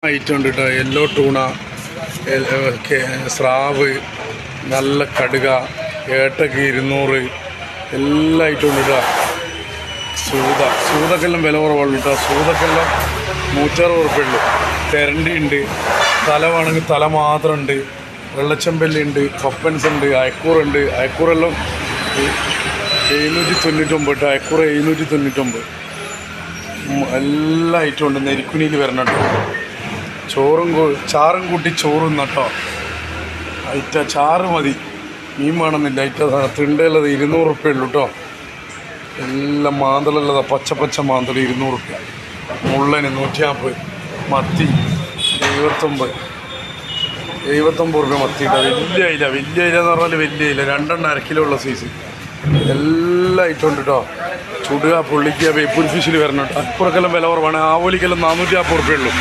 Item ഉണ്ട് കേട്ടോ. Yellow tuna, സ്രാവ്, നല്ല കടുക, ഏട്ടക്ക് 200, എല്ലാ ഐറ്റം ഉണ്ട് കേട്ടോ. സൂതക്കെല്ലാം വില കുറവുള്ളൂ കേട്ടോ. സൂതക്കെല്ലാം 160 ഉറുപ്പ്യുള്ളൂ. തെരണ്ടി ഉണ്ട്, തല വേണമെങ്കിൽ തല മാത്രമുണ്ട്, വെള്ളച്ചെമ്പല്ലുണ്ട്, പപ്പൻസ് ഉണ്ട്, അയക്കൂറുണ്ട്. അയക്കൂറെല്ലാം 799 കേട്ടോ. അയക്കൂറ് 799. എല്ലാ ഐറ്റം ഉണ്ട്. നെരിക്കുനിയിൽ വരണം കേട്ടോ. ചാറും കൂട്ടി ചോറും കേട്ടോ. ഐറ്റ ചാറ് മതി, മീൻ വേണമെന്നില്ല. ഐറ്റ തിണ്ടയുള്ളത് 200 ഉറുപ്പ്യുള്ളൂ കേട്ടോ. എല്ലാം മാന്തലുള്ളതാണ്, പച്ച മാന്തൽ 200 ഉറുപ്പ്യ. മുള്ളന് 150, മത്തി 79 ഉറുപ്പ്യ മത്തി കേട്ടോ. വലിയ അയില എന്ന് പറഞ്ഞാൽ വലിയ അയില, 2 1/2 കിലോ ഉള്ള സൈസ്. എല്ലാ ഐറ്റം ഉണ്ട് കേട്ടോ. ചുടുക, പൊള്ളിക്കുക, വേപ്പൂർ ഫിഷിൽ വരണം കേട്ടോ. അപ്പുറക്കെല്ലാം വില കുറവാണ്. ആവോലിക്കെല്ലാം 450 ഉറുപ്പ്യുള്ളൂ.